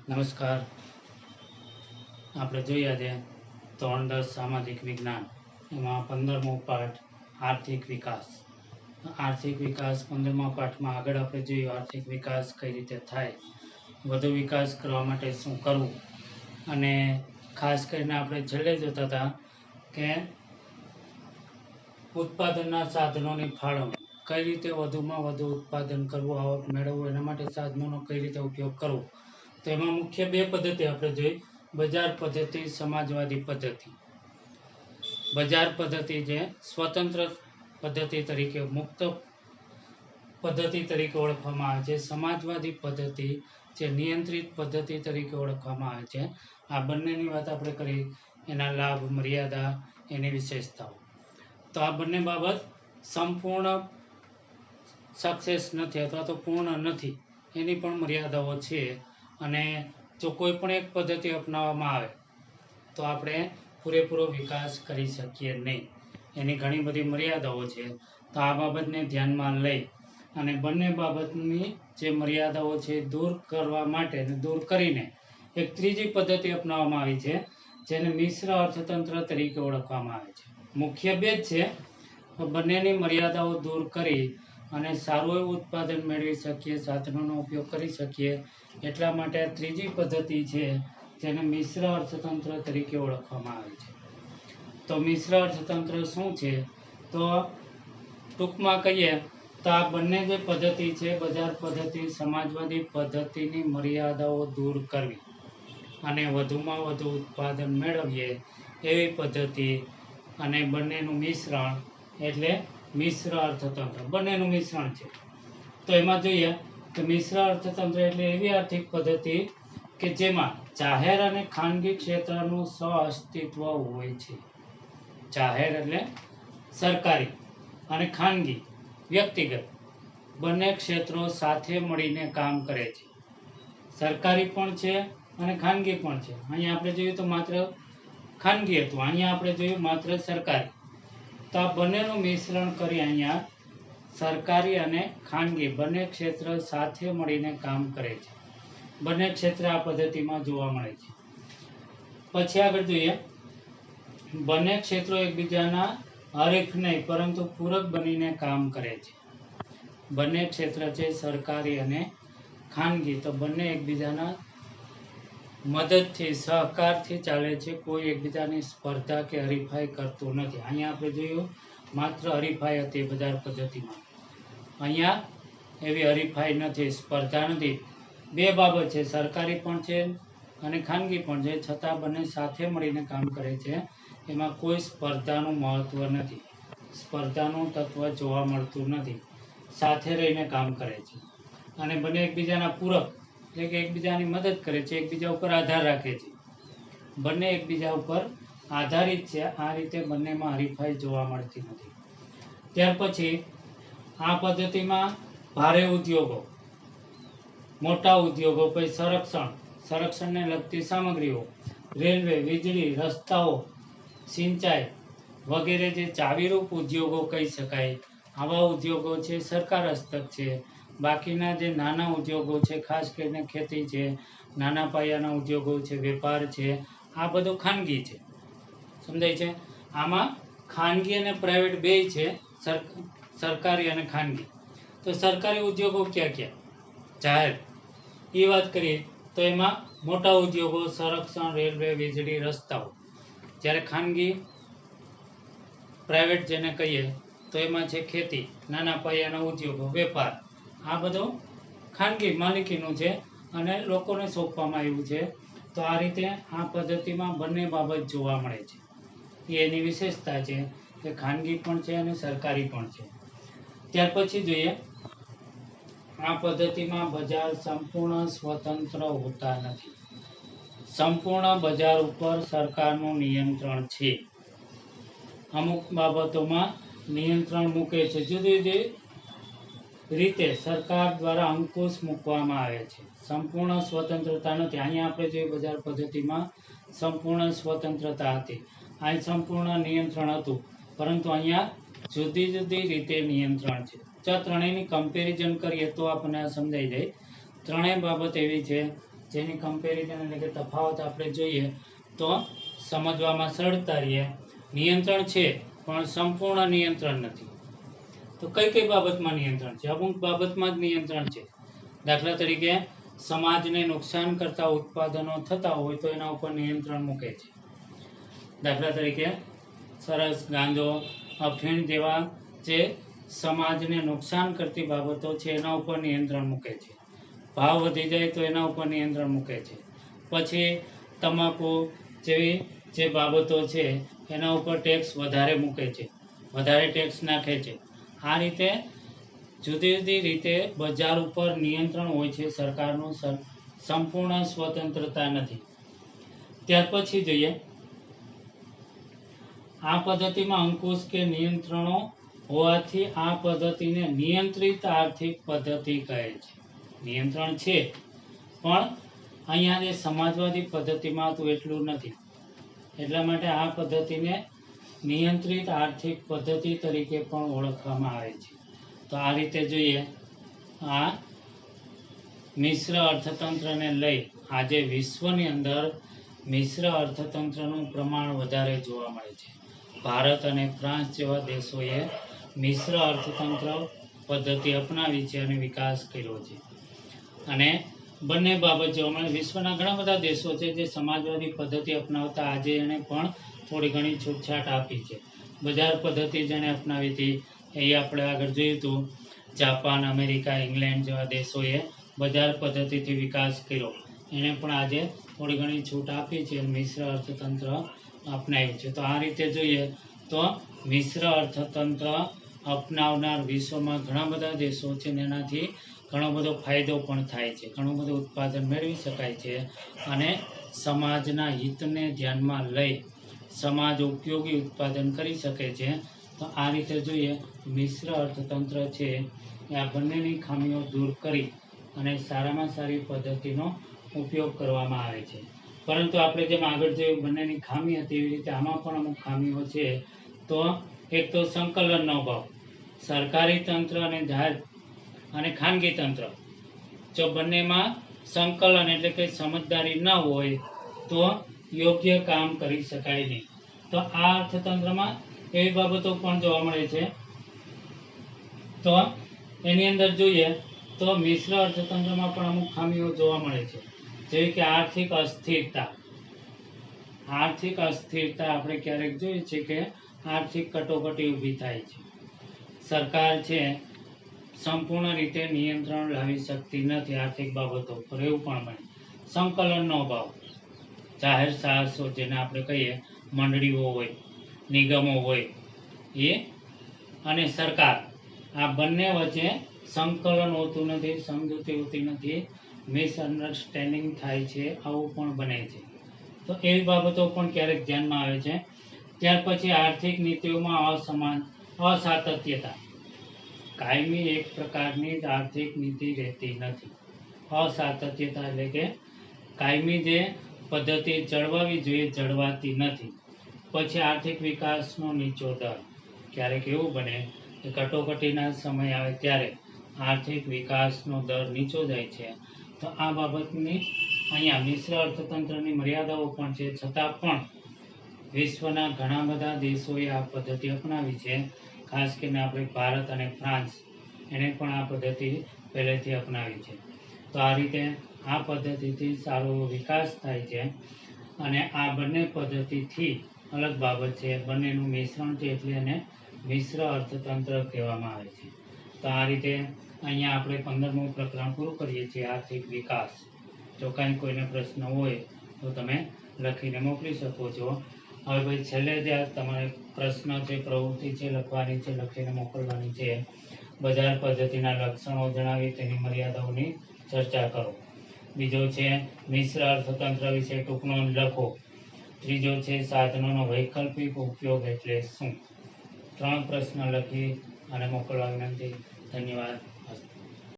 નમસ્કાર. આપણે જોઈએ આજે ધોરણ 10 સામાજિક વિજ્ઞાન એમાં 15મો પાઠ આર્થિક વિકાસ. આર્થિક વિકાસ 15મા પાઠમાં આગળ આપણે જોયું આર્થિક વિકાસ કઈ રીતે થાય, વધુ વિકાસ કરવા માટે શું કરવું, અને ખાસ કરીને આપણે છેલ્લે જોતા હતા કે ઉત્પાદનના સાધનોની ફાળવણી, કઈ રીતે વધુમાં વધુ ઉત્પાદન કરવું, આવક મેળવવું, એના માટે સાધનોનો કઈ રીતે ઉપયોગ કરવો. તો એમાં મુખ્ય બે પદ્ધતિ આપણે જોઈ, બજાર પદ્ધતિ, સમાજવાદી પદ્ધતિ. બજાર પદ્ધતિ જે સ્વતંત્ર પદ્ધતિ તરીકે, મુક્ત પદ્ધતિ તરીકે ઓળખવામાં આવે છે. સમાજવાદી પદ્ધતિ જે નિયંત્રિત પદ્ધતિ તરીકે ઓળખવામાં આવે છે. આ બંનેની વાત આપણે કરી, એના લાભ, મર્યાદા, એની વિશેષતાઓ. તો આ બંને બાબત સંપૂર્ણ સક્સેસ નથી અથવા તો પૂર્ણ નથી, એની પણ મર્યાદાઓ છે. અને જો કોઈ પણ એક પદ્ધતિ અપનાવવામાં આવે તો આપણે પૂરેપૂરો વિકાસ કરી શકીએ નહીં, એની ઘણી બધી મર્યાદાઓ છે. તો આ બાબતને ધ્યાનમાં લઈ અને બંને બાબતની જે મર્યાદાઓ છે દૂર કરવા માટે અને દૂર કરીને એક ત્રીજી પદ્ધતિ અપનાવવામાં આવી છે, જેને મિશ્ર અર્થતંત્ર તરીકે ઓળખવામાં આવે છે. મુખ્ય બે જ છે, બંનેની મર્યાદાઓ દૂર કરી અને સારું એવું ઉત્પાદન મેળવી શકીએ, સાધનોનો ઉપયોગ કરી શકીએ, એટલા માટે આ ત્રીજી પદ્ધતિ છે જેને મિશ્ર અર્થતંત્ર તરીકે ઓળખવામાં આવે છે. તો મિશ્ર અર્થતંત્ર શું છે? તો ટૂંકમાં કહીએ તો આ બંને જે પદ્ધતિ છે, બજાર પદ્ધતિ, સમાજવાદી પદ્ધતિની મર્યાદાઓ દૂર કરવી અને વધુમાં વધુ ઉત્પાદન મેળવીએ એવી પદ્ધતિ, અને બંનેનું મિશ્રણ એટલે મિશ્ર અર્થતંત્ર. બંનેનું મિશ્રણ છે. તો એમાં જોઈએ કે મિશ્ર અર્થતંત્ર એટલે એવી આર્થિક પદ્ધતિ કે જેમાં જાહેર અને ખાનગી ક્ષેત્રનું સહઅસ્તિત્વ હોય છે. જાહેર એટલે સરકારી અને ખાનગી વ્યક્તિગત બંને ક્ષેત્રો સાથે મળીને કામ કરે છે. સરકારી પણ છે અને ખાનગી પણ છે. અહીંયા આપણે જોયું તો માત્ર ખાનગી હતું, અહીંયા આપણે જોયું માત્ર સરકારી. તો આ બંનેનું મિશ્રણ કરી અહીંયા સરકારી અને ખાનગી બંને ક્ષેત્ર સાથે મળીને કામ કરે છે. બંને ક્ષેત્ર આ પદ્ધતિમાં જોવા મળે છે. પછી આગળ જોઈએ, બંને ક્ષેત્રો એકબીજાના હરીફ નહીં પરંતુ પૂરક બનીને કામ કરે છે. બંને ક્ષેત્ર છે સરકારી અને ખાનગી, તો બંને એકબીજાના મદદથી, સહકારથી ચાલે છે. કોઈ એકબીજાની સ્પર્ધા કે હરીફાઈ કરતું નથી. અહીંયા આપણે જોયું માત્ર હરીફાઈ હતી બજાર પદ્ધતિમાં, અહીંયા એવી હરીફાઈ નથી, સ્પર્ધા નથી. બે બાબત છે, સરકારી પણ છે અને ખાનગી પણ છે, છતાં બંને સાથે મળીને કામ કરે છે. એમાં કોઈ સ્પર્ધાનું મહત્વ નથી, સ્પર્ધાનું તત્વ જોવા મળતું નથી. સાથે રહીને કામ કરે છે અને બંને એકબીજાના પૂરક એટલે કે એકબીજાની મદદ કરે છે, એકબીજા ઉપર આધાર રાખે છે. બંને એકબીજા ઉપર આધારિત છે. આ રીતે બંનેમાં હરીફાઈ જોવા મળતી નથી. ત્યાર પછી આ પદ્ધતિમાં ભારે ઉદ્યોગો, મોટા ઉદ્યોગો, પછી સંરક્ષણને લગતી સામગ્રીઓ, રેલવે, વીજળી, રસ્તાઓ, સિંચાઈ વગેરે જે ચાવીરૂપ ઉદ્યોગો કહી શકાય, આવા ઉદ્યોગો છે સરકાર હસ્તક છે. બાકીના જે નાના ઉદ્યોગો છે, ખાસ કરીને ખેતી છે, નાના પાયાના ઉદ્યોગો છે, વેપાર છે, આ બધું ખાનગી છે. સમજાય છે? આમાં ખાનગી અને પ્રાઇવેટ બેય છે, સરકારી અને ખાનગી. તો સરકારી ઉદ્યોગો ક્યાં ક્યાં? જાહેર એ વાત કરીએ તો એમાં મોટા ઉદ્યોગો, સંરક્ષણ, રેલવે, વીજળી, રસ્તાઓ. જ્યારે ખાનગી પ્રાઇવેટ જેને કહીએ તો એમાં છે ખેતી, નાના પાયાના ઉદ્યોગો, વેપાર. આ બધું ખાનગી માલિકીનું છે અને લોકોને સોંપવામાં આવ્યું છે. તો આ રીતે આ પદ્ધતિમાં બંને બાબત જોવા મળે છે. એની વિશેષતા છે કે ખાનગી પણ છે અને સરકારી પણ છે. ત્યાર પછી જોઈએ, આ પદ્ધતિમાં બજાર સંપૂર્ણ સ્વતંત્ર હોતા નથી. સંપૂર્ણ બજાર ઉપર સરકારનું નિયંત્રણ છે. અમુક બાબતોમાં નિયંત્રણ મૂકે છે, જુદી જુદી રીતે સરકાર દ્વારા અંકુશ મૂકવામાં આવે છે. સંપૂર્ણ સ્વતંત્રતા નથી. અહીંયા આપણે જોઈએ બજાર પદ્ધતિમાં સંપૂર્ણ સ્વતંત્રતા હતી, અહીં સંપૂર્ણ નિયંત્રણ હતું, પરંતુ અહીંયા જુદી જુદી રીતે નિયંત્રણ છે. જો ત્રણેયની કમ્પેરિઝન કરીએ તો આપણને આ સમજાઈ જાય. ત્રણેય બાબત એવી છે જેની કમ્પેરિઝન એટલે કે તફાવત આપણે જોઈએ તો સમજવામાં સરળતા રહે. નિયંત્રણ છે પણ સંપૂર્ણ નિયંત્રણ નથી. તો કઈ કઈ બાબતમાં નિયંત્રણ છે? અમુક બાબતમાં જ નિયંત્રણ છે. દાખલા તરીકે સમાજને નુકસાન કરતા ઉત્પાદનો થતા હોય તો એના ઉપર નિયંત્રણ મૂકે છે. દાખલા તરીકે સરસ, ગાંજો, અફીણ જેવા જે સમાજને નુકસાન કરતી બાબતો છે એના ઉપર નિયંત્રણ મૂકે છે. ભાવ વધી જાય તો એના ઉપર નિયંત્રણ મૂકે છે. પછી તમાકુ જેવી જે બાબતો છે એના ઉપર ટેક્સ વધારે મૂકે છે, વધારે ટેક્સ નાખે છે. આ રીતે જુદી જુદી રીતે બજાર ઉપર નિયંત્રણ હોય છે. સરકારનું સંપૂર્ણ સ્વતંત્રતા નથી. ત્યાર પછી જોઈએ આ પદ્ધતિમાં અંકુશ કે નિયંત્રણો હોવાથી આ પદ્ધતિને નિયંત્રિત આર્થિક પદ્ધતિ કહે છે. નિયંત્રણ છે પણ અહીંયા જે સમાજવાદી પદ્ધતિમાં તો એટલું નથી. એટલા માટે આ પદ્ધતિને નિયંત્રિત આર્થિક પદ્ધતિ તરીકે પણ ઓળખવામાં આવે છે. તો આ રીતે જોઈએ આ મિશ્ર અર્થતંત્રને લઈ આજે વિશ્વની અંદર મિશ્ર અર્થતંત્રનું પ્રમાણ વધારે જોવા મળે છે. ભારત અને ફ્રાન્સ જેવા દેશોએ મિશ્ર અર્થતંત્ર પદ્ધતિ અપનાવી છે અને વિકાસ કર્યો છે. અને બંને બાબત જોવા મળે. વિશ્વના ઘણા બધા દેશો છે જે સમાજવાદી પદ્ધતિ અપનાવતા આજે એને પણ થોડી ઘણી છૂટછાટ આપી છે. બજાર પદ્ધતિ જેણે અપનાવી હતી એ આપણે આગળ જોયું હતું. જાપાન, અમેરિકા, ઇંગ્લેન્ડ જેવા દેશોએ બજાર પદ્ધતિથી વિકાસ કર્યો. એણે પણ આજે થોડી ઘણી છૂટ આપી છે, મિશ્ર અર્થતંત્ર અપનાવ્યું છે. તો આ રીતે જોઈએ તો મિશ્ર અર્થતંત્ર અપનાવનાર વિશ્વમાં ઘણા બધા દેશો છે ને એનાથી ઘણો બધો ફાયદો પણ થાય છે, ઘણું બધું ઉત્પાદન મેળવી શકાય છે અને સમાજના હિતને ધ્યાનમાં લઈ સમાજ ઉપયોગી ઉત્પાદન કરી શકે છે. તો આ રીતે જોઈએ મિશ્ર અર્થતંત્ર છે એ આ બંનેની ખામીઓ દૂર કરી અને સારામાં સારી પદ્ધતિનો ઉપયોગ કરવામાં આવે છે. પરંતુ આપણે જેમ આગળ જોયું બંનેની ખામી હતી એવી રીતે આમાં પણ અમુક ખામીઓ છે. તો એક તો સંકલનનો અભાવ. સરકારી તંત્ર અને જાહેર અને ખાનગી તંત્ર જો બંનેમાં સંકલન એટલે કે સમજદારી ન હોય તો યોગ્ય કામ કરી શકાય નહીં. તો આ અર્થતંત્રમાં એવી બાબતો પણ જોવા મળે છે. તો એની અંદર જોઈએ તો મિશ્ર અર્થતંત્રમાં પણ અમુક ખામીઓ જોવા મળે છે, જેવી કે આર્થિક અસ્થિરતા. આર્થિક અસ્થિરતા આપણે ક્યારેક જોઈએ છે કે આર્થિક કટોકટી ઊભી થાય છે. સરકાર છે સંપૂર્ણ રીતે નિયંત્રણ લાવી શકતી નથી આર્થિક બાબતો પર, એવું પણ બને. સંકલનનો અભાવ. જાહેર સાહસો જેને આપણે કહીએ મંડળીઓ હોય, નિગમો હોય એ અને સરકાર, આ બંને વચ્ચે સંકલન હોતું નથી, સમજૂતી હોતી નથી, મિસઅન્ડરસ્ટેન્ડિંગ થાય છે, આવું પણ બને છે. તો એવી બાબતો પણ ક્યારેક ધ્યાનમાં આવે છે. ત્યાર પછી આર્થિક નીતિઓમાં અસાતત્યતા. કાયમી એક પ્રકારની જ આર્થિક નીતિ રહેતી નથી. અસાતત્યતા એટલે કે કાયમી જે પદ્ધતિ જળવાવી જોઈએ જળવાતી નથી. પછી આર્થિક વિકાસનો નીચો દર. ક્યારેક એવું બને કે કટોકટીના સમય આવે ત્યારે આર્થિક વિકાસનો દર નીચો જાય છે. તો આ બાબતની અહીંયા મિશ્ર અર્થતંત્રની મર્યાદાઓ પણ છે, છતાં પણ વિશ્વના ઘણા બધા દેશોએ આ પદ્ધતિ અપનાવી છે. ખાસ કરીને આપણે ભારત અને ફ્રાન્સ એને પણ આ પદ્ધતિ પહેલેથી અપનાવી છે. તો આ રીતે આ પદ્ધતિથી સારો વિકાસ થાય છે અને આ બંને પદ્ધતિથી અલગ બાબત છે, બંનેનું મિશ્રણ છે એટલે એને મિશ્ર અર્થતંત્ર કહેવામાં આવે છે. તો આ રીતે અહીંયા આપણે 15મું પ્રકરણ પૂરું કરીએ છીએ, આર્થિક વિકાસ. જો કાંઈ કોઈને પ્રશ્ન હોય તો તમે લખીને મોકલી શકો છો. હવે ભાઈ છેલ્લે જે તમારે પ્રશ્ન છે, પ્રવૃત્તિ છે લખવાની છે, લખીને મોકલવાની છે. બજાર પદ્ધતિના લક્ષણો જણાવી તેની મર્યાદાઓની ચર્ચા કરો. બીજો છે મિશ્ર અર્થતંત્ર વિશે ટૂંક નોંધ લખો. ત્રીજો છે સાધનોનો વૈકલ્પિક ઉપયોગ એટલે શું. 3 પ્રશ્ન લખી અને મોકલવા વિનંતી. ધન્યવાદ.